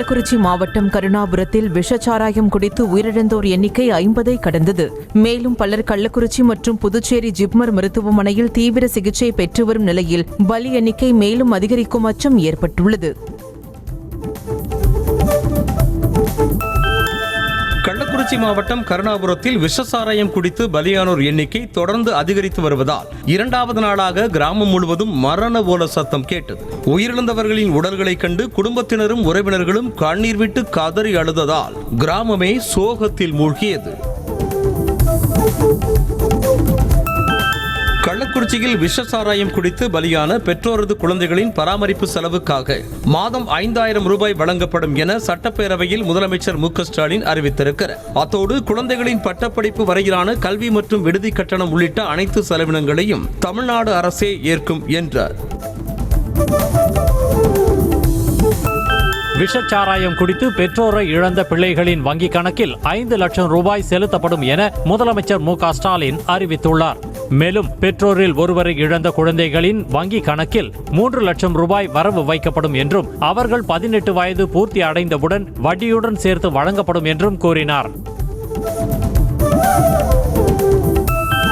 கள்ளக்குறிச்சி மாவட்டம் கருணாபுரத்தில் விஷச்சாராயம் குடித்து உயிரிழந்தோர் எண்ணிக்கை 50ஐ கடந்தது. மேலும் பலர் கள்ளக்குறிச்சி மற்றும் புதுச்சேரி ஜிப்மர் மருத்துவமனையில் தீவிர சிகிச்சை பெற்று வரும் நிலையில் பலி எண்ணிக்கை மேலும் அதிகரிக்கும் அச்சம் ஏற்பட்டுள்ளது. கள்ளக்குறிச்சி மாவட்டம் கருணாபுரத்தில் விஷசாராயம் குடித்து பலியானோர் எண்ணிக்கை தொடர்ந்து அதிகரித்து வருவதால் 2வது நாளாக கிராமம் முழுவதும் மரண ஓல சத்தம் கேட்டது. உயிரிழந்தவர்களின் உடல்களை கண்டு குடும்பத்தினரும் உறவினர்களும் கண்ணீர் விட்டு கதறி அழுததால் கிராமமே சோகத்தில் மூழ்கியது. கள்ளக்குறிச்சியில் விஷசாராயம் குடித்து பலியான பெற்றோரது குழந்தைகளின் பராமரிப்பு செலவுக்காக மாதம் 5000 ரூபாய் வழங்கப்படும் என சட்டப்பேரவையில் முதலமைச்சர் மு.க.ஸ்டாலின் அறிவித்திருக்கிறார். அத்தோடு குழந்தைகளின் பட்டப்படிப்பு வரையிலான கல்வி மற்றும் விடுதி கட்டணம் உள்ளிட்ட அனைத்து செலவினங்களையும் தமிழ்நாடு அரசே ஏற்கும் என்றார். விஷச்சாராயம் குடித்து பெற்றோரை இழந்த பிள்ளைகளின் வங்கிக் கணக்கில் 5 லட்சம் ரூபாய் செலுத்தப்படும் என முதலமைச்சர் மு.க.ஸ்டாலின் அறிவித்துள்ளார். மேலும் பெற்றோரில் ஒருவரை இழந்த குழந்தைகளின் வங்கிக் கணக்கில் 3 லட்சம் ரூபாய் வரவு வைக்கப்படும் என்றும் அவர்கள் 18 வயது பூர்த்தி அடைந்தவுடன் வட்டியுடன் சேர்த்து வழங்கப்படும் என்றும் கூறினார்.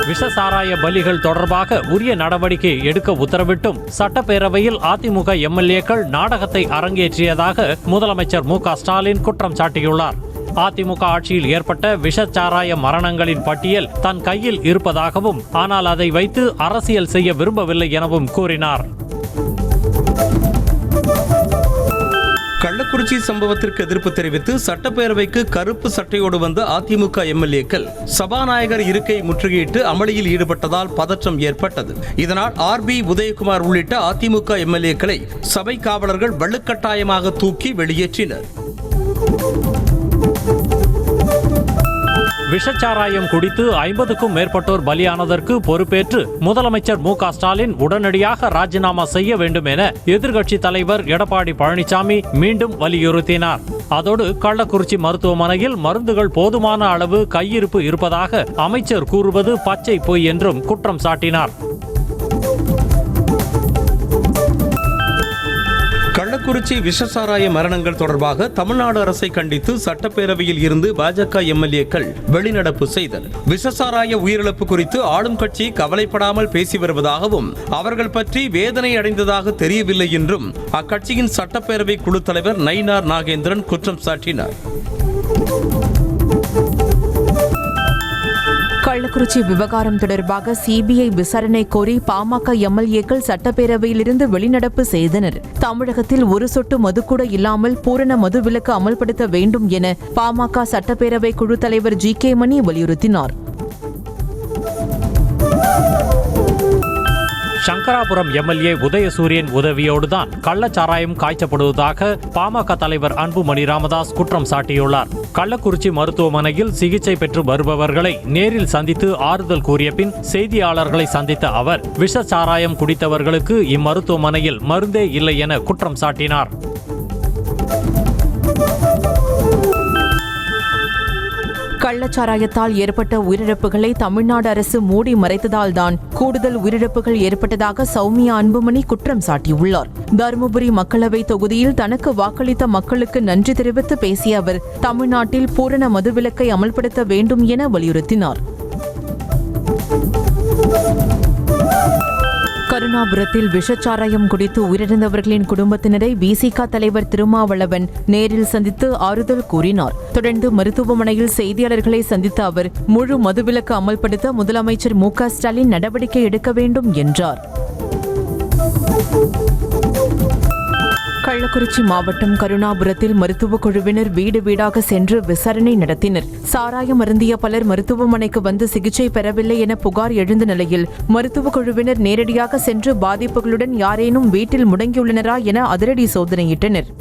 விஷசாராய பலிகள் தொடர்பாக உரிய நடவடிக்கை எடுக்க உத்தரவிட்டும் சட்டப்பேரவையில் அதிமுக எம்எல்ஏக்கள் நாடகத்தை அரங்கேற்றியதாக முதலமைச்சர் மு.க.ஸ்டாலின் குற்றம் சாட்டியுள்ளார். அதிமுக ஆட்சியில் ஏற்பட்ட விஷச்சாராய மரணங்களின் பட்டியல் தன் கையில் இருப்பதாகவும் ஆனால் அதை வைத்து அரசியல் செய்ய விரும்பவில்லை எனவும் கூறினார். கள்ளக்குறிச்சி சம்பவத்திற்கு எதிர்ப்பு தெரிவித்து சட்டப்பேரவைக்கு கருப்பு சட்டையோடு வந்த அதிமுக எம்எல்ஏக்கள் சபாநாயகர் இருக்கை முற்றுகையிட்டு அமளியில் ஈடுபட்டதால் பதற்றம் ஏற்பட்டது. இதனால் ஆர்.பி. உதயகுமார் உள்ளிட்ட அதிமுக எம்எல்ஏக்களை சபை காவலர்கள் வலுக்கட்டாயமாக தூக்கி வெளியேற்றினர். விஷச்சாராயம் குடித்து 50க்கும் மேற்பட்டோர் பலியானதற்கு பொறுப்பேற்று முதலமைச்சர் மு.க.ஸ்டாலின் உடனடியாக ராஜினாமா செய்ய வேண்டும் என எதிர்க்கட்சித் தலைவர் எடப்பாடி பழனிசாமி மீண்டும் வலியுறுத்தினார். அதோடு கள்ளக்குறிச்சி மருத்துவமனையில் மருந்துகள் போதுமான அளவு கையிருப்பு இருப்பதாக அமைச்சர் கூறுவது பச்சை பொய் என்றும் குற்றம் சாட்டினார். கள்ளக்குறிச்சி விஷசாராய மரணங்கள் தொடர்பாக தமிழ்நாடு அரசை கண்டித்து சட்டப்பேரவையில் இருந்து பாஜக எம்எல்ஏக்கள் வெளிநடப்பு செய்தனர். விஷசாராய உயிரிழப்பு குறித்து ஆளும் கட்சி கவலைப்படாமல் பேசி வருவதாகவும் அவர்கள் பற்றி வேதனை அடைந்ததாக தெரியவில்லை என்றும் அக்கட்சியின் சட்டப்பேரவை குழு தலைவர் நயினார் நாகேந்திரன் குற்றம் சாட்டினார். கள்ளக்குறிச்சி விவகாரம் தொடர்பாக சிபிஐ விசாரணை கோரி பாமக எம்எல்ஏக்கள் சட்டப்பேரவையிலிருந்து வெளிநடப்பு செய்தனர். தமிழகத்தில் ஒரு சொட்டு மது கூட இல்லாமல் பூரண மது விலக்கு அமல்படுத்த வேண்டும் என பாமக சட்டப்பேரவை குழு தலைவர் ஜி.கே. மணி வலியுறுத்தினார். சங்கராபுரம் எம்எல்ஏ உதயசூரியன் உதவியோடுதான் கள்ளச்சாராயம் காய்ச்சப்படுவதாக பாமக தலைவர் அன்புமணி ராமதாஸ் குற்றம் சாட்டியுள்ளார். கள்ளக்குறிச்சி மருத்துவமனையில் சிகிச்சை பெற்று வருபவர்களை நேரில் சந்தித்து ஆறுதல் கூறிய பின் செய்தியாளர்களை சந்தித்த அவர் விஷச்சாராயம் குடித்தவர்களுக்கு இம்மருத்துவமனையில் மருந்தே இல்லை என குற்றம் சாட்டினார். கள்ளச்சாராயத்தால் ஏற்பட்ட உயிரிழப்புகளை தமிழ்நாடு அரசு மூடி மறைத்ததால் தான் கூடுதல் உயிரிழப்புகள் ஏற்பட்டதாக சௌமியா அன்புமணி குற்றம் சாட்டியுள்ளார். தருமபுரி மக்களவை தொகுதியில் தனக்கு வாக்களித்த மக்களுக்கு நன்றி தெரிவித்து பேசிய அவர் தமிழ்நாட்டில் பூரண மதுவிலக்கை அமல்படுத்த வேண்டும் என வலியுறுத்தினார். கருணாபுரத்தில் விஷச்சாராயம் குடித்து உயிரிழந்தவர்களின் குடும்பத்தினரை விசிக தலைவர் திருமாவளவன் நேரில் சந்தித்து ஆறுதல் கூறினார். தொடர்ந்து மருத்துவமனையில் செய்தியாளர்களை சந்தித்த அவர் முழு மதுவிலக்கு அமல்படுத்த முதலமைச்சர் மு.க.ஸ்டாலின் நடவடிக்கை எடுக்க வேண்டும் என்றார். கள்ளக்குறிச்சி மாவட்டம் கருணாபுரத்தில் மருத்துவக் குழுவினர் வீடு வீடாக சென்று விசாரணை நடத்தினர். சாராயம் அருந்திய பலர் மருத்துவமனைக்கு வந்து சிகிச்சை பெறவில்லை என புகார் எழுந்த நிலையில் மருத்துவக் குழுவினர் நேரடியாக சென்று பாதிப்புகளுடன் யாரேனும் வீட்டில் முடங்கியுள்ளனரா என அதிரடி சோதனையிட்டனர்.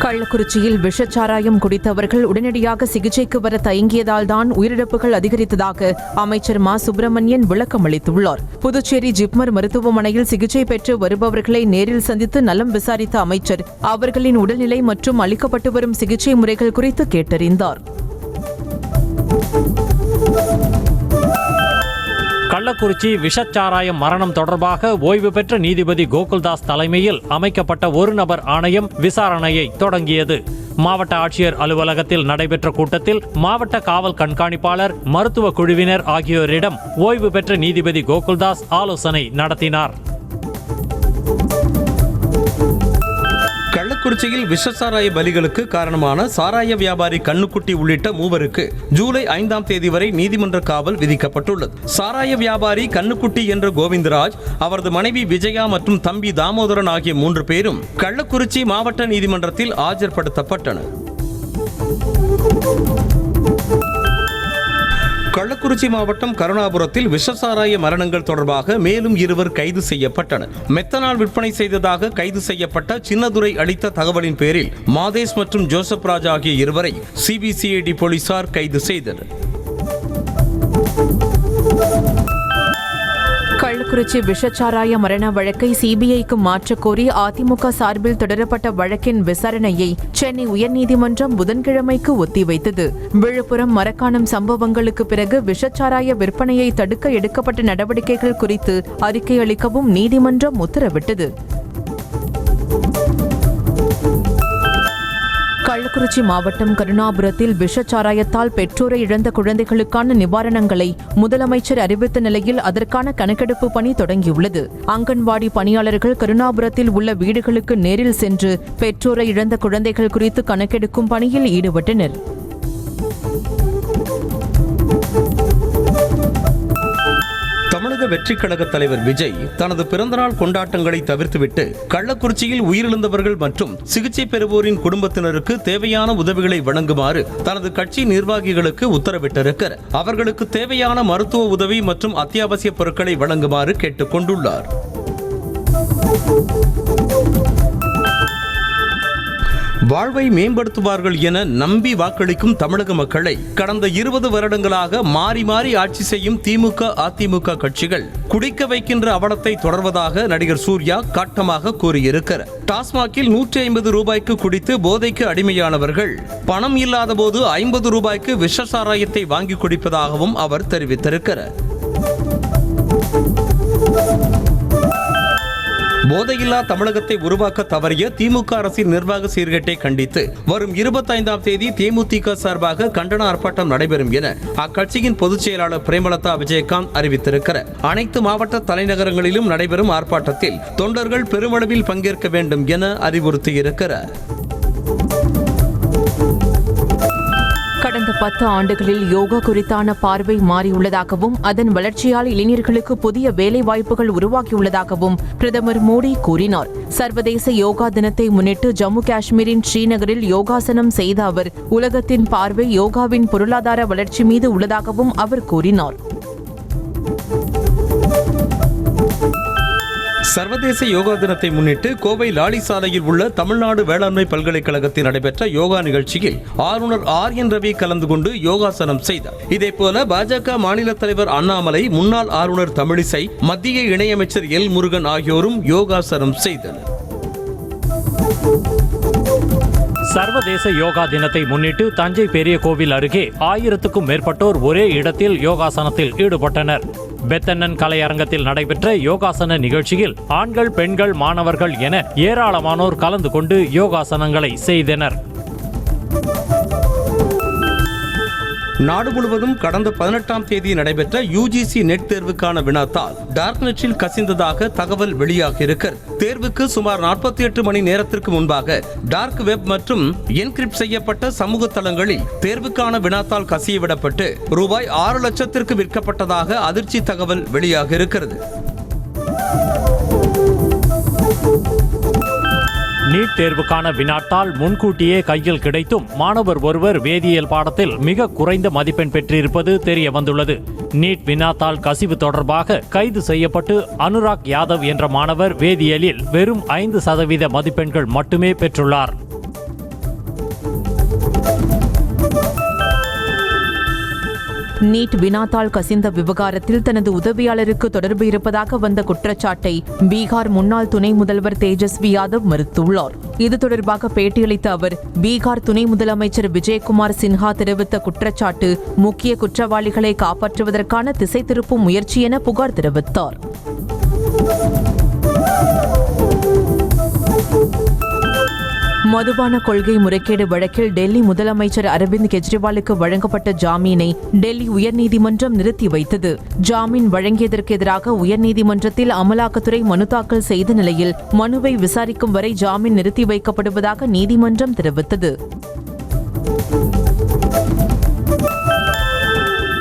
கள்ளக்குறிச்சியில் விஷச்சாராயம் குடித்தவர்கள் உடனடியாக சிகிச்சைக்கு வர தயங்கியதால் தான் உயிரிழப்புகள் அதிகரித்ததாக அமைச்சர் மா. சுப்பிரமணியன் விளக்கம் அளித்துள்ளார். புதுச்சேரி ஜிப்மர் மருத்துவமனையில் சிகிச்சை பெற்று வருபவர்களை நேரில் சந்தித்து நலம் விசாரித்த அமைச்சர் அவர்களின் உடல்நிலை மற்றும் அளிக்கப்பட்டு வரும் சிகிச்சை முறைகள் குறித்து கேட்டறிந்தார். கள்ளக்குறிச்சி விஷச்சாராயம் மரணம் தொடர்பாக ஓய்வு பெற்ற நீதிபதி கோகுல்தாஸ் தலைமையில் அமைக்கப்பட்ட ஒரு நபர் ஆணையம் விசாரணையை தொடங்கியது. மாவட்ட ஆட்சியர் அலுவலகத்தில் நடைபெற்ற கூட்டத்தில் மாவட்ட காவல் கண்காணிப்பாளர், மருத்துவ குழுவினர் ஆகியோரிடம் ஓய்வு பெற்ற நீதிபதி கோகுல்தாஸ் ஆலோசனை நடத்தினார். கள்ளக்குறிச்சியில் விஷசாராய பலிகளுக்கு காரணமான சாராய வியாபாரி கண்ணுக்குட்டி உள்ளிட்ட மூவருக்கு ஜூலை 5ஆம் தேதி வரை நீதிமன்ற காவல் விதிக்கப்பட்டுள்ளது. சாராய வியாபாரி கண்ணுக்குட்டி என்ற கோவிந்தராஜ், அவரது மனைவி விஜயா மற்றும் தம்பி தாமோதரன் ஆகிய 3 பேரும் கள்ளக்குறிச்சி மாவட்ட நீதிமன்றத்தில் ஆஜர்படுத்தப்பட்டனர். கள்ளக்குறிச்சி மாவட்டம் கருணாபுரத்தில் விஷசாராய மரணங்கள் தொடர்பாக மேலும் 2 கைது செய்யப்பட்டனர். மெத்தனால் விற்பனை செய்ததாக கைது செய்யப்பட்ட சின்னதுரை அளித்த தகவலின் பேரில் மாதேஷ் மற்றும் ஜோசப் ராஜ் ஆகிய 2 சிபிசிஐடி போலீசார் கைது செய்தனர். கள்ளக்குறிச்சி விஷச்சாராய மரண வழக்கை சிபிஐக்கு மாற்றக் கோரி அதிமுக சார்பில் தொடரப்பட்ட வழக்கின் விசாரணையை சென்னை உயர்நீதிமன்றம் புதன்கிழமைக்கு ஒத்திவைத்தது. விழுப்புரம் மரக்காணம் சம்பவங்களுக்கு பிறகு விஷச்சாராய விற்பனையை தடுக்க எடுக்கப்பட்ட நடவடிக்கைகள் குறித்து அறிக்கை அளிக்கவும் நீதிமன்றம் உத்தரவிட்டது. கள்ளக்குறிச்சி மாவட்டம் கருணாபுரத்தில் விஷச்சாராயத்தால் பெற்றோரை இழந்த குழந்தைகளுக்கான நிவாரணங்களை முதலமைச்சர் அறிவித்த நிலையில் அதற்கான கணக்கெடுப்பு பணி தொடங்கியுள்ளது. அங்கன்வாடி பணியாளர்கள் கருணாபுரத்தில் உள்ள வீடுகளுக்கு நேரில் சென்று பெற்றோரை இழந்த குழந்தைகள் குறித்து கணக்கெடுக்கும் பணியில் ஈடுபட்டனர். தமிழக வெற்றிக் கழக தலைவர் விஜய் தனது பிறந்தநாள் கொண்டாட்டங்களை தவிர்த்துவிட்டு கள்ளக்குறிச்சியில் உயிரிழந்தவர்கள் மற்றும் சிகிச்சை பெறுவோரின் குடும்பத்தினருக்கு தேவையான உதவிகளை வழங்குமாறு தனது கட்சி நிர்வாகிகளுக்கு உத்தரவிட்டிருக்கிறார். அவர்களுக்கு தேவையான மருத்துவ உதவி மற்றும் அத்தியாவசிய பொருட்களை வழங்குமாறு கேட்டுக் கொண்டுள்ளார். வாழ்வை மேம்படுத்துவார்கள் என நம்பி வாக்களிக்கும் தமிழக மக்களை கடந்த 20 வருடங்களாக மாறி மாறி ஆட்சி செய்யும் திமுக, அதிமுக கட்சிகள் குடிக்க வைக்கின்ற அவலத்தை தொடர்வதாக நடிகர் சூர்யா காட்டமாக கூறியிருக்கிறார். டாஸ்மாகில் 150 ரூபாய்க்கு குடித்து போதைக்கு அடிமையானவர்கள் பணம் இல்லாத போது 50 ரூபாய்க்கு விஷ சாராயத்தை வாங்கி குடிப்பதாகவும் அவர் தெரிவித்திருக்கிறார். போதையில்லா தமிழகத்தை உருவாக்க தவறிய திமுக அரசின் நிர்வாக சீர்கேட்டை கண்டித்து வரும் 25ஆம் தேதி தேமுதிக சார்பாக கண்டன ஆர்ப்பாட்டம் நடைபெறும் என அக்கட்சியின் பொதுச் செயலாளர் பிரேமலதா விஜயகாந்த் அறிவித்திருக்கிறார். அனைத்து மாவட்ட தலைநகரங்களிலும் நடைபெறும் ஆர்ப்பாட்டத்தில் தொண்டர்கள் பெருமளவில் பங்கேற்க வேண்டும் என அறிவுறுத்தியிருக்கிறார். கடந்த 10 ஆண்டுகளில் யோகா குறித்தான பார்வை மாறியுள்ளதாகவும் அதன் வளர்ச்சியால் இளைஞர்களுக்கு புதிய வேலை வாய்ப்புகள் உருவாகியுள்ளதாகவும் பிரதமர் மோடி கூறினார். சர்வதேச யோகா தினத்தை முன்னிட்டு ஜம்மு காஷ்மீரின் ஸ்ரீநகரில் யோகாசனம் செய்த அவர் உலகத்தின் பார்வை யோகாவின் பொருளாதார வளர்ச்சி மீது உள்ளதாகவும் அவர் கூறினார். சர்வதேச யோகா தினத்தை முன்னிட்டு கோவை லாலி சாலையில் உள்ள தமிழ்நாடு வேளாண்மை பல்கலைக்கழகத்தில் நடைபெற்ற யோகா நிகழ்ச்சியில் ஆளுநர் ஆர்.என். ரவி கலந்து கொண்டு யோகாசனம் செய்தார். இதேபோல பாஜக மாநில தலைவர் அண்ணாமலை, முன்னாள் ஆளுநர் தமிழிசை, மத்திய இணையமைச்சர் எல். முருகன் ஆகியோரும் யோகாசனம் செய்தனர். சர்வதேச யோகா தினத்தை முன்னிட்டு தஞ்சை பெரிய கோவில் அருகே 1000க்கும் மேற்பட்டோர் ஒரே இடத்தில் யோகாசனத்தில் ஈடுபட்டனர். பெத்தண்ணன் கலையரங்கத்தில் நடைபெற்ற யோகாசன நிகழ்ச்சியில் ஆண்கள், பெண்கள், மாணவர்கள் என ஏராளமானோர் கலந்து கொண்டு யோகாசனங்களை செய்தனர். நாடு முழுவதும் கடந்த 18ஆம் தேதி நடைபெற்ற யுஜிசி நெட் தேர்வுக்கான வினாத்தாள் டார்க் நெட்டில் கசிந்ததாக தகவல் வெளியாகியிருக்கிறது. தேர்வுக்கு சுமார் 48 மணி நேரத்திற்கு முன்பாக டார்க் வெப் மற்றும் என்கிரிப்ட் செய்யப்பட்ட சமூக தளங்களில் தேர்வுக்கான வினாத்தாள் கசியவிடப்பட்டு ரூபாய் 6 லட்சத்திற்கு விற்கப்பட்டதாக அதிர்ச்சி தகவல் வெளியாகியிருக்கிறது. நீட் தேர்வுக்கான வினாத்தாள் முன்கூட்டியே கையில் கிடைத்தும் மாணவர் ஒருவர் வேதியியல் பாடத்தில் மிக குறைந்த மதிப்பெண் பெற்றிருப்பது தெரிய வந்துள்ளது. நீட் வினாத்தாள் கசிவு தொடர்பாக கைது செய்யப்பட்டு அனுராக் யாதவ் என்ற மாணவர் வேதியியலில் வெறும் 5% மதிப்பெண்கள் மட்டுமே பெற்றுள்ளார். நீட் வினாத்தாள் கசிந்த விவகாரத்தில் தனது உதவியாளருக்கு தொடர்பு இருப்பதாக வந்த குற்றச்சாட்டை பீகார் முன்னாள் துணை முதல்வர் தேஜஸ்வி யாதவ் மறுத்துள்ளார். இது தொடர்பாக பேட்டியளித்த அவர், பீகார் துணை முதலமைச்சர் விஜயகுமார் சின்ஹா தெரிவித்த குற்றச்சாட்டு முக்கிய குற்றவாளிகளை காப்பாற்றுவதற்கான திசை திருப்பும் முயற்சி என புகார் தெரிவித்தார். மதுபான கொள்கை முறைகேடு வழக்கில் டெல்லி முதலமைச்சர் அரவிந்த் கெஜ்ரிவாலுக்கு வழங்கப்பட்ட ஜாமீனை டெல்லி உயர்நீதிமன்றம் நிறுத்தி வைத்தது. ஜாமீன் வழங்கியதற்கு எதிராக உயர்நீதிமன்றத்தில் அமலாக்கத்துறை மனு தாக்கல் செய்த நிலையில் மனுவை விசாரிக்கும் வரை ஜாமீன் நிறுத்தி வைக்கப்படுவதாக நீதிமன்றம் தெரிவித்தது.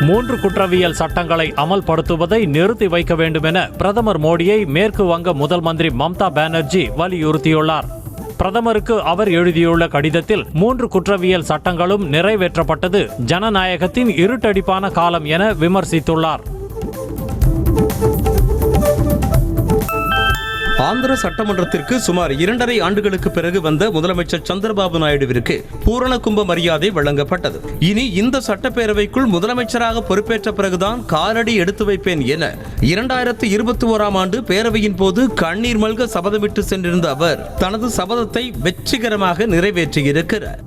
3 குற்றவியல் சட்டங்களை அமல்படுத்துவதை நிறுத்தி வைக்க வேண்டும் என பிரதமர் மோடியை மேற்கு வங்க முதல் மந்திரி மம்தா பானர்ஜி வலியுறுத்தியுள்ளார். பிரதமருக்கு அவர் எழுதியுள்ள கடிதத்தில் 3 குற்றவியல் சட்டங்களும் நிறைவேற்றப்பட்டது ஜனநாயகத்தின் இருட்டடிப்பான காலம் என விமர்சித்துள்ளார். ஆந்திர சட்டமன்றத்திற்கு சுமார் 2.5 ஆண்டுகளுக்கு பிறகு வந்த முதலமைச்சர் சந்திரபாபு நாயுடுவிற்கு பூரண கும்ப மரியாதை வழங்கப்பட்டது. இனி இந்த சட்டப்பேரவைக்குள் முதலமைச்சராக பொறுப்பேற்ற பிறகுதான் காலடி எடுத்து வைப்பேன் என 2021ஆம் ஆண்டு பேரவையின் போது கண்ணீர் மல்க சபதமிட்டு சென்றிருந்த அவர் தனது சபதத்தை வெற்றிகரமாக நிறைவேற்றியிருக்கிறார்.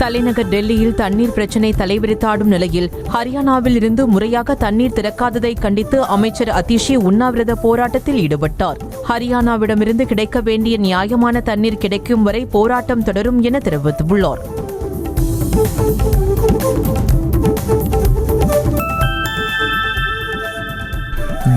தலைநகர் டெல்லியில் தண்ணீர் பிரச்சினை தலைவிரித்தாடும் நிலையில் ஹரியானாவில் இருந்து முறையாக தண்ணீர் திறக்காததை கண்டித்து அமைச்சர் அதிஷி உண்ணாவிரத போராட்டத்தில் ஈடுபட்டார். ஹரியானாவிடமிருந்து கிடைக்க வேண்டிய நியாயமான தண்ணீர் கிடைக்கும் வரை போராட்டம் தொடரும் என தெரிவித்துள்ளார்.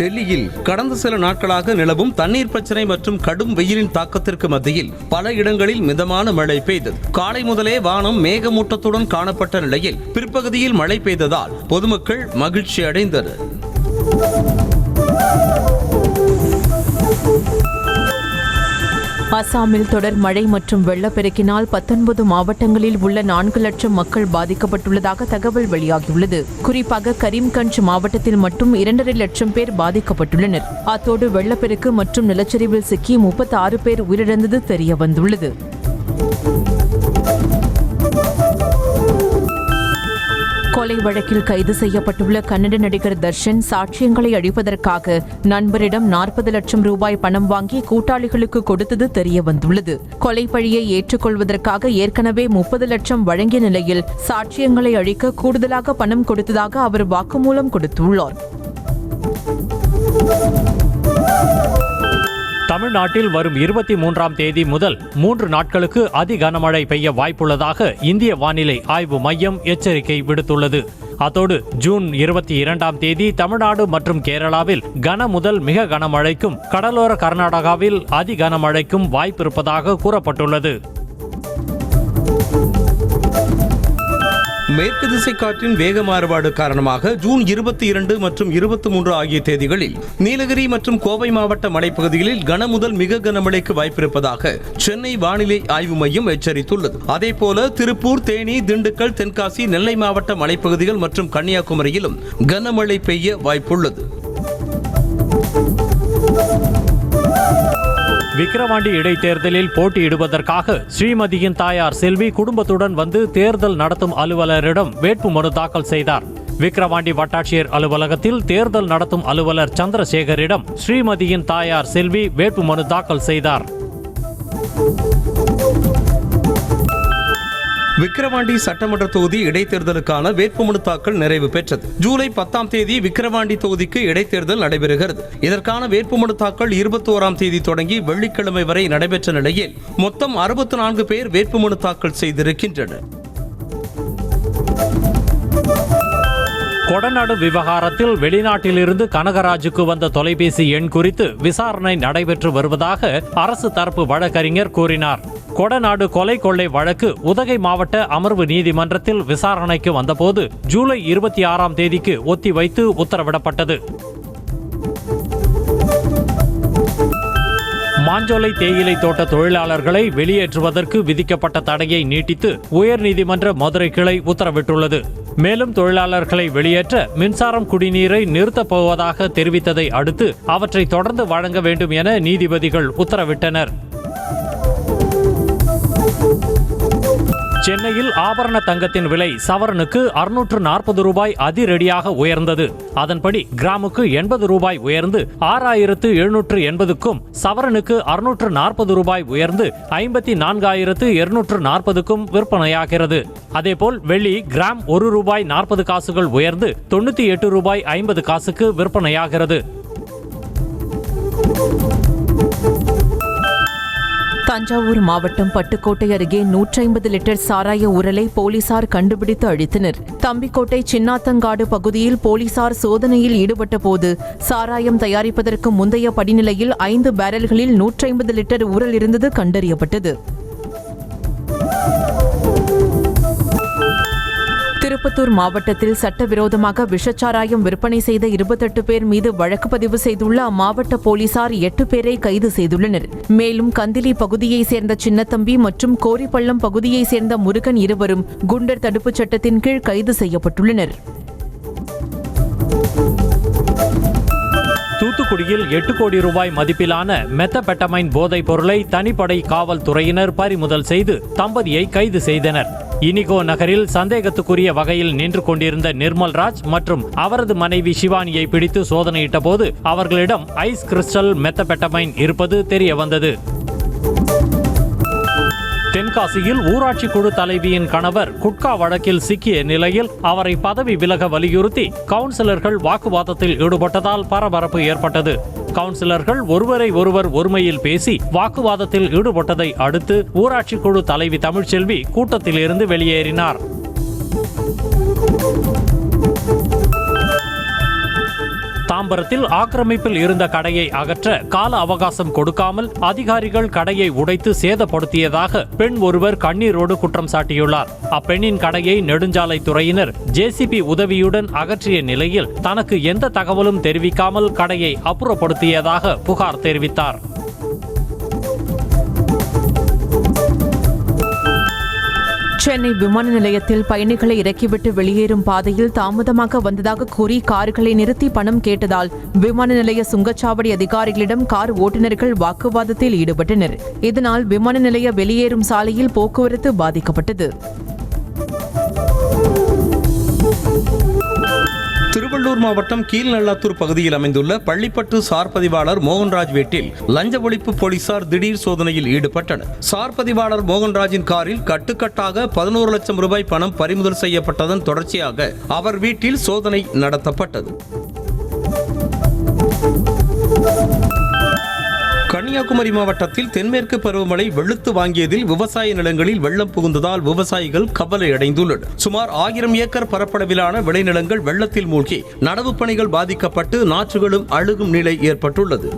டெல்லியில் கடந்த சில நாட்களாக நிலவும் தண்ணீர் பிரச்சனை மற்றும் கடும் வெயிலின் தாக்கத்திற்கு மத்தியில் பல இடங்களில் மிதமான மழை பெய்தது. காலை முதலே வானம் மேகமூட்டத்துடன் காணப்பட்ட நிலையில் பிற்பகுதியில் மழை பெய்ததால் பொதுமக்கள் மகிழ்ச்சி அடைந்தனர். அசாமில் தொடர் மழை மற்றும் வெள்ளப்பெருக்கினால் 19 மாவட்டங்களில் உள்ள 4 லட்சம் மக்கள் பாதிக்கப்பட்டுள்ளதாக தகவல் வெளியாகியுள்ளது. குறிப்பாக கரீம்கஞ்ச் மாவட்டத்தில் மட்டும் 2.5 லட்சம் பேர் பாதிக்கப்பட்டுள்ளனர். அத்தோடு வெள்ளப்பெருக்கு மற்றும் நிலச்சரிவில் சிக்கி 36 பேர் உயிரிழந்தது தெரியவந்துள்ளது. கொலை வழக்கில் கைது செய்யப்பட்டுள்ள கன்னட நடிகர் தர்ஷன் சாட்சியங்களை அழிப்பதற்காக நண்பரிடம் 40 லட்சம் ரூபாய் பணம் வாங்கி கூட்டாளிகளுக்கு கொடுத்தது தெரியவந்துள்ளது. கொலை பழியை ஏற்றுக்கொள்வதற்காக ஏற்கனவே 30 லட்சம் வழங்கிய நிலையில் சாட்சியங்களை அழிக்க கூடுதலாக பணம் கொடுத்ததாக அவர் வாக்குமூலம் கொடுத்துள்ளார். தமிழ்நாட்டில் வரும் 23ஆம் தேதி முதல் 3 நாட்களுக்கு அதி கனமழை பெய்ய வாய்ப்புள்ளதாக இந்திய வானிலை ஆய்வு மையம் எச்சரிக்கை விடுத்துள்ளது. அத்தோடு ஜூன் 22ஆம் தேதி தமிழ்நாடு மற்றும் கேரளாவில் கன முதல் மிக கனமழைக்கும் கடலோர கர்நாடகாவில் அதி கனமழைக்கும் வாய்ப்பிருப்பதாக கூறப்பட்டுள்ளது. மேற்கு திசை காற்றின் வேக மாறுபாடு காரணமாக ஜூன் 22 மற்றும் 23 ஆகிய தேதிகளில் நீலகிரி மற்றும் கோவை மாவட்ட மலைப்பகுதிகளில் கன முதல் மிக கனமழைக்கு வாய்ப்பிருப்பதாக சென்னை வானிலை ஆய்வு மையம் எச்சரித்துள்ளது. அதேபோல திருப்பூர், தேனி, திண்டுக்கல், தென்காசி, நெல்லை மாவட்ட மலைப்பகுதிகள் மற்றும் கன்னியாகுமரியிலும் கனமழை பெய்ய வாய்ப்புள்ளது. விக்கிரவாண்டி இடைத்தேர்தலில் போட்டியிடுவதற்காக ஸ்ரீமதியின் தாயார் செல்வி குடும்பத்துடன் வந்து தேர்தல் நடத்தும் அலுவலரிடம் வேட்புமனு தாக்கல் செய்தார். விக்கிரவாண்டி வட்டாட்சியர் அலுவலகத்தில் தேர்தல் நடத்தும் அலுவலர் சந்திரசேகரிடம் ஸ்ரீமதியின் தாயார் செல்வி வேட்புமனு தாக்கல் செய்தார். விக்கிரவாண்டி சட்டமன்ற தொகுதி இடைத்தேர்தலுக்கான வேட்புமனு தாக்கல் நிறைவு பெற்றது. ஜூலை 10ஆம் தேதி விக்கிரவாண்டி தொகுதிக்கு இடைத்தேர்தல் நடைபெறுகிறது. இதற்கான வேட்புமனு தாக்கல் 21ஆம் தேதி தொடங்கி வெள்ளிக்கிழமை வரை நடைபெற்ற நிலையில் மொத்தம் 64 பேர் வேட்புமனு தாக்கல் செய்திருக்கின்றனர். கொடநாடு விவகாரத்தில் வெளிநாட்டிலிருந்து கனகராஜுக்கு வந்த தொலைபேசி எண் குறித்து விசாரணை நடைபெற்று வருவதாக அரசு தரப்பு வழக்கறிஞர் கூறினார். கொடநாடு கொலை கொள்ளை வழக்கு உதகை மாவட்ட அமர்வு நீதிமன்றத்தில் விசாரணைக்கு வந்தபோது ஜூலை 26ஆம் தேதிக்கு ஒத்திவைத்து உத்தரவிடப்பட்டது. மாஞ்சோலை தேயிலை தோட்ட தொழிலாளர்களை வெளியேற்றுவதற்கு விதிக்கப்பட்ட தடையை நீட்டித்து உயர்நீதிமன்ற மதுரை கிளை உத்தரவிட்டுள்ளது. மேலும் தொழிலாளர்களை வெளியேற்ற மின்சாரம், குடிநீரை நிறுத்தப் போவதாக தெரிவித்ததை அடுத்து அவற்றை தொடர்ந்து வழங்க வேண்டும் என நீதிபதிகள் உத்தரவிட்டனர். சென்னையில் ஆபரண தங்கத்தின் விலை சவரனுக்கு 640 ரூபாய் அதிரடியாக உயர்ந்தது. அதன்படி கிராமுக்கு 80 ரூபாய் உயர்ந்து 6780க்கும், சவரனுக்கு 640 ரூபாய் உயர்ந்து 54,240க்கும் விற்பனையாகிறது. அதேபோல் வெள்ளி கிராம் 1 ரூபாய் 40 காசுகள் உயர்ந்து 98 ரூபாய் 50 காசுக்கு விற்பனையாகிறது. தஞ்சாவூர் மாவட்டம் பட்டுக்கோட்டை அருகே 150 லிட்டர் சாராய உரலை போலீசார் கண்டுபிடித்து அழித்தனர். தம்பிக்கோட்டை சின்னாத்தங்காடு பகுதியில் போலீசார் சோதனையில் ஈடுபட்ட போது சாராயம் தயாரிப்பதற்கு முந்தைய படிநிலையில் 5 பேரல்களில் 150 லிட்டர் உரல் இருந்தது கண்டறியப்பட்டது. திருப்பத்தூர் மாவட்டத்தில் சட்டவிரோதமாக விஷச்சாராயம் விற்பனை செய்த 28 பேர் மீது வழக்கு பதிவு செய்துள்ள அம்மாவட்ட போலீசார் 8 பேரை கைது செய்துள்ளனர். மேலும் கந்திலி பகுதியைச் சேர்ந்த சின்னத்தம்பி மற்றும் கோரிப்பள்ளம் பகுதியைச் சேர்ந்த முருகன் இருவரும் குண்டர் தடுப்புச் சட்டத்தின் கீழ் கைது செய்யப்பட்டுள்ளனர். தூத்துக்குடியில் 8 கோடி ரூபாய் மதிப்பிலான மெத்தபெட்டமைன் போதைப் பொருளை தனிப்படை காவல்துறையினர் பறிமுதல் செய்து தம்பதியை கைது செய்தனர். இனிகோ நகரில் சந்தேகத்துக்குரிய வகையில் நின்று கொண்டிருந்த நிர்மல்ராஜ் மற்றும் அவரது மனைவி சிவானியை பிடித்து சோதனையிட்ட போது அவர்களிடம் ஐஸ் கிறிஸ்டல் மெத்தபெட்டமைன் இருப்பது தெரிய வந்தது. தென்காசியில் ஊராட்சி குழு தலைவியின் கணவர் குட்கா வழக்கில் சிக்கிய நிலையில் அவரை பதவி விலக வலியுறுத்தி கவுன்சிலர்கள் வாக்குவாதத்தில் ஈடுபட்டதால் பரபரப்பு ஏற்பட்டது. கவுன்சிலர்கள் ஒருவரை ஒருவர் ஒருமையில் பேசி வாக்குவாதத்தில் ஈடுபட்டதை அடுத்து ஊராட்சி குழு தலைவி தமிழ்ச்செல்வி கூட்டத்திலிருந்து வெளியேறினார். தாம்பரத்தில் ஆக்கிரமிப்பில் இருந்த கடையை அகற்ற கால அவகாசம் கொடுக்காமல் அதிகாரிகள் கடையை உடைத்து சேதப்படுத்தியதாக பெண் ஒருவர் கண்ணீரோடு குற்றம் சாட்டியுள்ளார். அப்பெண்ணின் கடையை நெடுஞ்சாலைத்துறையினர் ஜேசிபி உதவியுடன் அகற்றிய நிலையில் தனக்கு எந்த தகவலும் தெரிவிக்காமல் கடையை அப்புறப்படுத்தியதாக புகார் தெரிவித்தார். சென்னை விமான நிலையத்தில் பயணிகளை இறக்கிவிட்டு வெளியேறும் பாதையில் தாமதமாக வந்ததாக கூறி கார்களை நிறுத்தி பணம் கேட்டதால் விமான நிலைய சுங்கச்சாவடி அதிகாரிகளிடம் கார் ஓட்டுநர்கள் வாக்குவாதத்தில் ஈடுபட்டனர். இதனால் விமான நிலைய வெளியேறும் சாலையில் போக்குவரத்து பாதிக்கப்பட்டது. திருவள்ளூர் மாவட்டம் கீழ்நல்லாத்தூர் பகுதியில் அமைந்துள்ள பள்ளிப்பட்டு சார் பதிவாளர் மோகன்ராஜ் வீட்டில் லஞ்ச ஒழிப்பு போலீசார் திடீர் சோதனையில் ஈடுபட்டனர். சார் பதிவாளர் மோகன்ராஜின் காரில் கட்டுக்கட்டாக 11 லட்சம் ரூபாய் பணம் பறிமுதல் செய்யப்பட்டதன் தொடர்ச்சியாக அவர் வீட்டில் சோதனை நடத்தப்பட்டது. கன்னியாகுமரி மாவட்டத்தில் தென்மேற்கு பருவமழை வெளுத்து வாங்கியதில் விவசாய நிலங்களில் வெள்ளம் புகுந்ததால் விவசாயிகள் கவலை அடைந்துள்ளனர். சுமார் 1000 ஏக்கர் பரப்பளவிலான விளைநிலங்கள் வெள்ளத்தில் மூழ்கி நடவு பணிகள் பாதிக்கப்பட்டு நாற்றுகளும் அழுகும் நிலை ஏற்பட்டுள்ளது.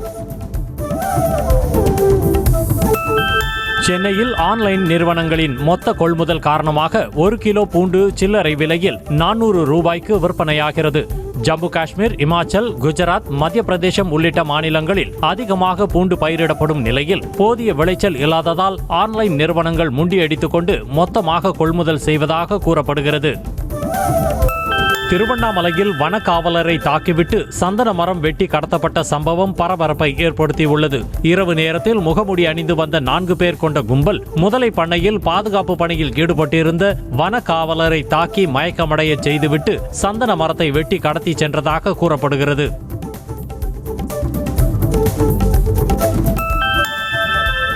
சென்னையில் ஆன்லைன் நிறுவனங்களின் மொத்த கொள்முதல் காரணமாக 1 கிலோ பூண்டு சில்லறை விலையில் 400 ரூபாய்க்கு விற்பனையாகிறது. ஜம்மு காஷ்மீர், இமாச்சல், குஜராத், மத்திய பிரதேசம் உள்ளிட்ட மாநிலங்களில் அதிகமாக பூண்டு பயிரிடப்படும் நிலையில் போதிய விளைச்சல் இல்லாததால் ஆன்லைன் நிறுவனங்கள் முண்டியடித்துக் கொண்டு மொத்தமாக கொள்முதல் செய்வதாக கூறப்படுகிறது. திருவண்ணாமலையில் வனக்காவலரை தாக்கிவிட்டு சந்தன மரம் வெட்டி கடத்தப்பட்ட சம்பவம் பரபரப்பை ஏற்படுத்தியுள்ளது. இரவு நேரத்தில் முகமுடி அணிந்து வந்த 4 பேர் கொண்ட கும்பல் முதலை பண்ணையில் பாதுகாப்பு பணியில் ஈடுபட்டிருந்த வனக்காவலரை தாக்கி மயக்கமடைய செய்துவிட்டு சந்தன மரத்தை வெட்டி கடத்தி சென்றதாக கூறப்படுகிறது.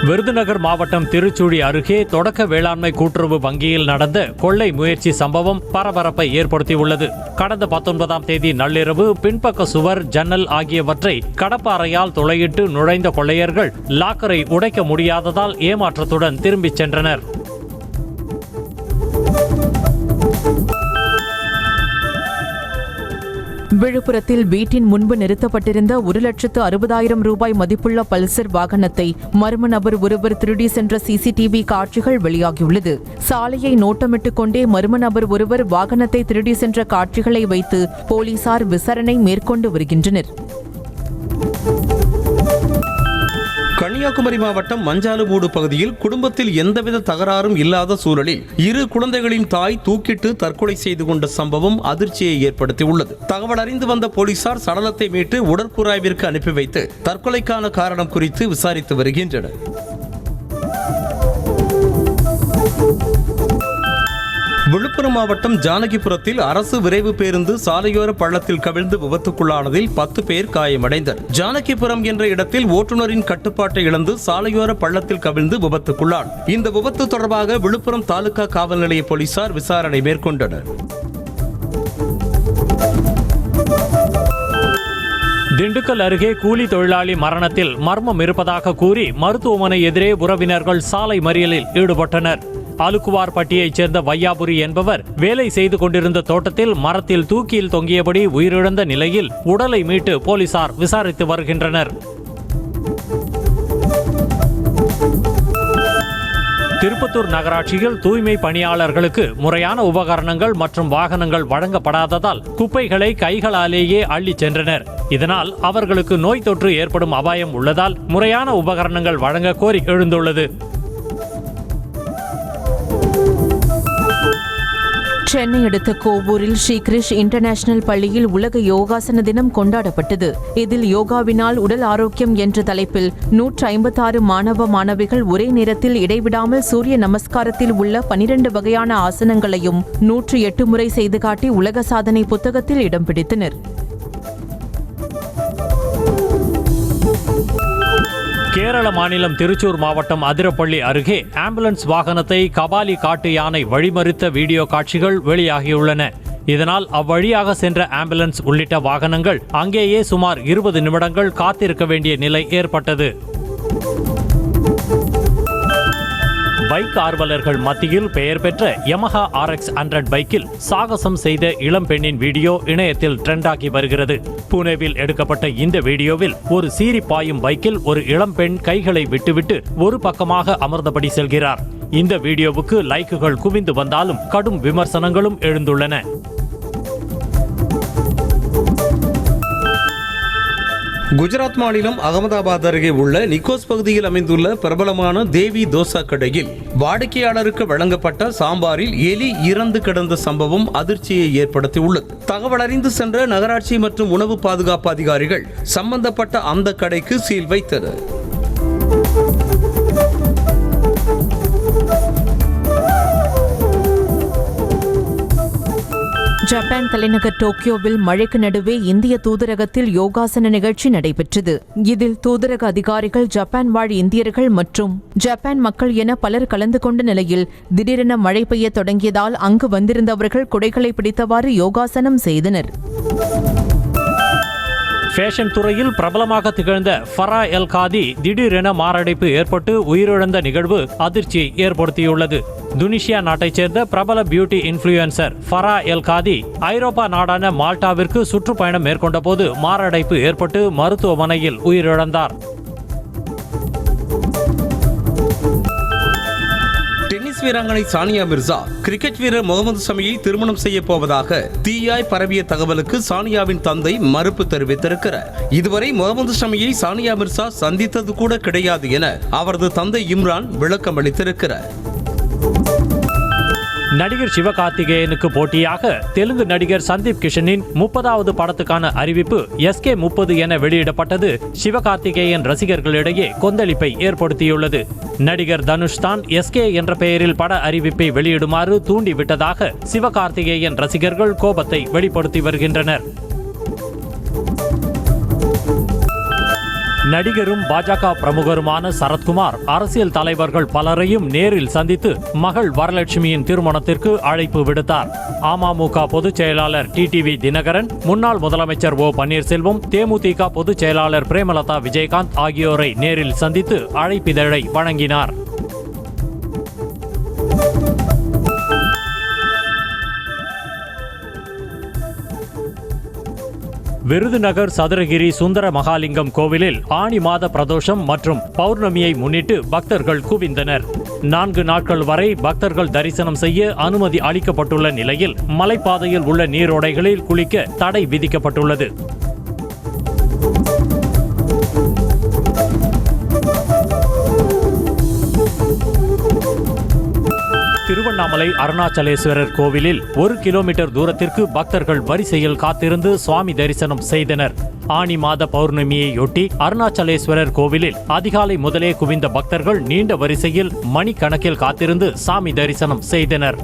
விருதுநகர் மாவட்டம் திருச்சுழி அருகே தொடக்க வேளாண்மை கூட்டுறவு வங்கியில் நடந்த கொள்ளை முயற்சி சம்பவம் பரபரப்பை ஏற்படுத்தியுள்ளது. கடந்த 19ஆம் தேதி நள்ளிரவு பின்பக்க சுவர், ஜன்னல் ஆகியவற்றை கடப்பாறையால் துளையிட்டு நுழைந்த கொள்ளையர்கள் லாக்கரை உடைக்க முடியாததால் ஏமாற்றத்துடன் திரும்பிச் சென்றனர். விழுப்புரத்தில் வீட்டின் முன்பு நிறுத்தப்பட்டிருந்த 1,60,000 ரூபாய் மதிப்புள்ள பல்சர் வாகனத்தை மர்ம நபர் ஒருவர் திருடி சென்ற சிசிடிவி காட்சிகள் வெளியாகியுள்ளது. சாலையை நோட்டமிட்டுக் கொண்டே மர்ம நபர் ஒருவர் வாகனத்தை திருடி சென்ற காட்சிகளை வைத்து போலீசார் விசாரணை மேற்கொண்டு வருகின்றனர். கன்னியாகுமரி மாவட்டம் மஞ்சாலுமூடு பகுதியில் குடும்பத்தில் எந்தவித தகராறும் இல்லாத சூழலில் 2 குழந்தைகளின் தாய் தூக்கிட்டு தற்கொலை செய்து கொண்ட சம்பவம் அதிர்ச்சியை ஏற்படுத்தியுள்ளது. தகவல் அறிந்து வந்த போலீசார் சடலத்தை மீட்டு உடற்கூராய்விற்கு அனுப்பி வைத்து தற்கொலைக்கான காரணம் குறித்து விசாரித்து வருகின்றனர். விழுப்புரம் மாவட்டம் ஜானகிபுரத்தில் அரசு விரைவு பேருந்து சாலையோர பள்ளத்தில் கவிழ்ந்து விபத்துக்குள்ளானதில் 10 பேர் காயமடைந்தனர். ஜானகிபுரம் என்ற இடத்தில் ஓட்டுநரின் கட்டுப்பாட்டை இழந்து சாலையோர பள்ளத்தில் கவிழ்ந்து விபத்துக்குள்ளான். இந்த விபத்து தொடர்பாக விழுப்புரம் தாலுகா காவல் நிலைய போலீசார் விசாரணை மேற்கொண்டனர். திண்டுக்கல் அருகே கூலி தொழிலாளி மரணத்தில் மர்மம் இருப்பதாக கூறி மருத்துவமனை எதிரே உறவினர்கள் சாலை மறியலில் ஈடுபட்டனர். அலுக்குவார்பட்டியைச் சேர்ந்த வையாபுரி என்பவர் வேலை செய்து கொண்டிருந்த தோட்டத்தில் மரத்தில் தூக்கியில் தொங்கியபடி உயிரிழந்த நிலையில் உடலை மீட்டு போலீசார் விசாரித்து வருகின்றனர். திருப்பத்தூர் நகராட்சியில் தூய்மை பணியாளர்களுக்கு முறையான உபகரணங்கள் மற்றும் வாகனங்கள் வழங்கப்படாததால் குப்பைகளை கைகளாலேயே அள்ளிச் சென்றனர். இதனால் அவர்களுக்கு நோய் தொற்று ஏற்படும் அபாயம் உள்ளதால் முறையான உபகரணங்கள் வழங்க கோரிக்கை எழுந்துள்ளது. சென்னை அடுத்த கோவூரில் ஸ்ரீகிருஷ் இன்டர்நேஷனல் பள்ளியில் உலக யோகாசன தினம் கொண்டாடப்பட்டது. இதில் யோகாவினால் உடல் ஆரோக்கியம் என்ற தலைப்பில் 156 மாணவ மாணவிகள் ஒரே நேரத்தில் இடைவிடாமல் சூரிய நமஸ்காரத்தில் உள்ள 12 வகையான ஆசனங்களையும் 108 முறை செய்து காட்டி உலக சாதனை புத்தகத்தில் இடம் பிடித்தனர். கேரள மாநிலம் திருச்சூர் மாவட்டம் அதிரப்பள்ளி அருகே ஆம்புலன்ஸ் வாகனத்தை கபாலி காட்டு யானை வழிமறித்த வீடியோ காட்சிகள் வெளியாகியுள்ளன. இதனால் அவ்வழியாக சென்ற ஆம்புலன்ஸ் உள்ளிட்ட வாகனங்கள் அங்கேயே சுமார் 20 நிமிடங்கள் காத்திருக்க வேண்டிய நிலை ஏற்பட்டது. பைக் ஆர்வலர்கள் மத்தியில் பெயர் பெற்ற யமஹா RX 100 பைக்கில் சாகசம் செய்த இளம் பெண்ணின் வீடியோ இணையத்தில் ட்ரெண்டாகி வருகிறது. புனேவில் எடுக்கப்பட்ட இந்த வீடியோவில் ஒரு சீறி பாயும் பைக்கில் ஒரு இளம் பெண் கைகளை விட்டுவிட்டு ஒரு பக்கமாக அமர்ந்தபடி செல்கிறார். இந்த வீடியோவுக்கு லைக்குகள் குவிந்து வந்தாலும் கடும் விமர்சனங்களும் எழுந்துள்ளன. குஜராத் மாநிலம் அகமதாபாத் அருகே உள்ள நிக்கோஸ் பகுதியில் அமைந்துள்ள பிரபலமான தேவி தோசா கடையில் வாடிக்கையாளருக்கு வழங்கப்பட்ட சாம்பாரில் எலி இறந்து கிடந்த சம்பவம் அதிர்ச்சியை ஏற்படுத்தியுள்ளது. தகவல் அறிந்து சென்ற நகராட்சி மற்றும் உணவு பாதுகாப்பு அதிகாரிகள் சம்பந்தப்பட்ட அந்த கடைக்கு சீல் வைத்தனர். ஜப்பான் தலைநகர் டோக்கியோவில் மழைக்கு நடுவே இந்திய தூதரகத்தில் யோகாசன நிகழ்ச்சி நடைபெற்றது. இதில் தூதரக அதிகாரிகள், ஜப்பான் வாழ் இந்தியர்கள் மற்றும் ஜப்பான் மக்கள் என பலர் கலந்து கொண்ட நிலையில் திடீரென மழை பெய்ய தொடங்கியதால் அங்கு வந்திருந்தவர்கள் குடைகளை பிடித்தவாறு யோகாசனம் செய்தனர். ஃபேஷன் துறையில் பிரபலமாக திகழ்ந்த ஃபரா எல் காதி திடீரென மாரடைப்பு ஏற்பட்டு உயிரிழந்த நிகழ்வு அதிர்ச்சியை ஏற்படுத்தியுள்ளது. துனிசியா நாட்டைச் சேர்ந்த பிரபல beauty influencer Farah L khadi ஐரோப்பா நாடான மால்டாவிற்கு சுற்றுப்பயணம் மேற்கொண்ட போது மாரடைப்பு ஏற்பட்டு மருத்துவமனையில் உயிரிழந்தார். டென்னிஸ் வீராங்கனை சானியா மிர்சா கிரிக்கெட் வீரர் முகமது ஷமியை திருமணம் செய்ய போவதாக தீயாய் பரவிய தகவலுக்கு சானியாவின் தந்தை மறுப்பு தெரிவித்திருக்கிறார். இதுவரை முகமது ஷமியை சானியா மிர்சா சந்தித்தது கூட கிடையாது என அவரது தந்தை இம்ரான் விளக்கம் அளித்திருக்கிறார். நடிகர் சிவகார்த்திகேயனுக்கு போட்டியாக தெலுங்கு நடிகர் சந்தீப் கிஷனின் 30வது படத்துக்கான அறிவிப்பு SK30 என வெளியிடப்பட்டது சிவகார்த்திகேயன் ரசிகர்களிடையே கொந்தளிப்பை ஏற்படுத்தியுள்ளது. நடிகர் தனுஷ் தான் SK என்ற பெயரில் பட அறிவிப்பை வெளியிடுமாறு தூண்டிவிட்டதாக சிவகார்த்திகேயன் ரசிகர்கள் கோபத்தை வெளிப்படுத்தி வருகின்றனர். நடிகரும் பாஜக பிரமுகருமான சரத்குமார் அரசியல் தலைவர்கள் பலரையும் நேரில் சந்தித்து மகள் வரலட்சுமியின் திருமணத்திற்கு அழைப்பு விடுத்தார். அமமுக பொதுச் செயலாளர் டிடிவி தினகரன், முன்னாள் முதலமைச்சர் O பன்னீர்செல்வம், தேமுதிக பொதுச் செயலாளர் பிரேமலதா விஜயகாந்த் ஆகியோரை நேரில் சந்தித்து அழைப்பிதழை வழங்கினார். விருதுநகர் சதுரகிரி சுந்தர மகாலிங்கம் கோவிலில் ஆனி மாத பிரதோஷம் மற்றும் பௌர்ணமியை முன்னிட்டு பக்தர்கள் குவிந்தனர். 4 நாட்கள் வரை பக்தர்கள் தரிசனம் செய்ய அனுமதி அளிக்கப்பட்டுள்ள நிலையில் மலைப்பாதையில் உள்ள நீரோடைகளில் குளிக்க தடை விதிக்கப்பட்டுள்ளது. திருவண்ணாமலை அருணாச்சலேஸ்வரர் கோவிலில் 1 கிலோமீட்டர் தூரத்திற்கு பக்தர்கள் வரிசையில் காத்திருந்து சுவாமி தரிசனம் செய்தனர். ஆனி மாத பௌர்ணமியையொட்டி அருணாச்சலேஸ்வரர் கோவிலில் அதிகாலை முதலே குவிந்த பக்தர்கள் நீண்ட வரிசையில் மணிக்கணக்கில் காத்திருந்து சாமி தரிசனம் செய்தனர்.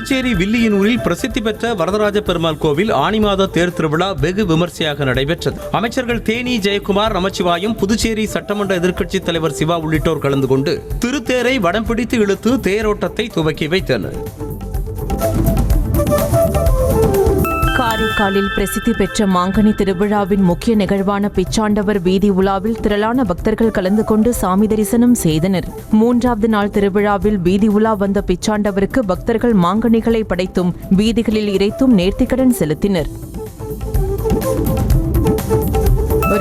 புதுச்சேரி வில்லியனூரில் பிரசித்தி பெற்ற வரதராஜ பெருமாள் கோவில் ஆனி மாத தேர் திருவிழா வெகு விமர்சையாக நடைபெற்றது. அமைச்சர்கள் தேனி ஜெயக்குமார், நமச்சிவாயம், புதுச்சேரி சட்டமன்ற எதிர்க்கட்சித் தலைவர் சிவா உள்ளிட்டோர் கலந்து கொண்டு திருத்தேரை வடம் பிடித்து இழுத்து தேரோட்டத்தை துவக்கி வைத்தனர். காரைக்காலில் பிரசித்தி பெற்ற மாங்கனி திருவிழாவின் முக்கிய நிகழ்வான பிச்சாண்டவர் வீதி உலாவில் திரளான பக்தர்கள் கலந்து கொண்டு சாமி தரிசனம் செய்தனர். 3வது நாள் திருவிழாவில் வீதி உலா வந்த பிச்சாண்டவருக்கு பக்தர்கள் மாங்கனிகளை படைத்தும் வீதிகளில் இறைத்தும் நேர்த்திக்கடன் செலுத்தினர்.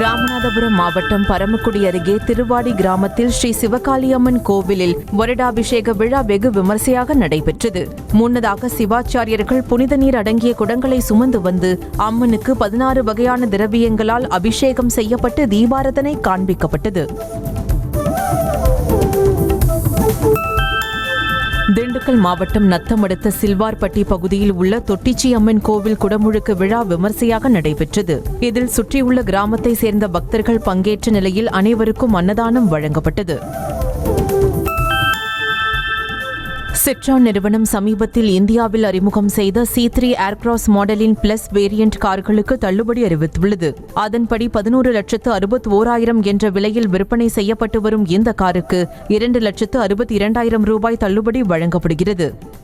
ராமநாதபுரம் மாவட்டம் பரமக்குடி அருகே திருவாடி கிராமத்தில் ஸ்ரீ சிவகாளியம்மன் கோவிலில் வருடாபிஷேக விழா வெகு விமர்சையாக நடைபெற்றது. முன்னதாக சிவாச்சாரியர்கள் புனித நீர் அடங்கிய குடங்களை சுமந்து வந்து அம்மனுக்கு 16 வகையான திரவியங்களால் அபிஷேகம் செய்யப்பட்டு தீபாரதனை காண்பிக்கப்பட்டது. திண்டுக்கல் மாவட்டம் நத்தம் அடுத்த சில்வார்பட்டி பகுதியில் உள்ள தொட்டிச்சி அம்மன் கோவில் குடமுழுக்கு விழா விமர்சையாக நடைபெற்றது. இதில் சுற்றியுள்ள கிராமத்தை சேர்ந்த பக்தர்கள் பங்கேற்ற நிலையில் அனைவருக்கும் அன்னதானம் வழங்கப்பட்டது. செட்ரான் நிறுவனம் சமீபத்தில் இந்தியாவில் அறிமுகம் செய்த C3 ஏர்கிராஸ் மாடலின் பிளஸ் வேரியன்ட் கார்களுக்கு தள்ளுபடி அறிவித்துள்ளது. அதன்படி 11,61,000 என்ற விலையில் விற்பனை செய்யப்பட்டு வரும் இந்த காருக்கு 2,62,000 ரூபாய் தள்ளுபடி வழங்கப்படுகிறது.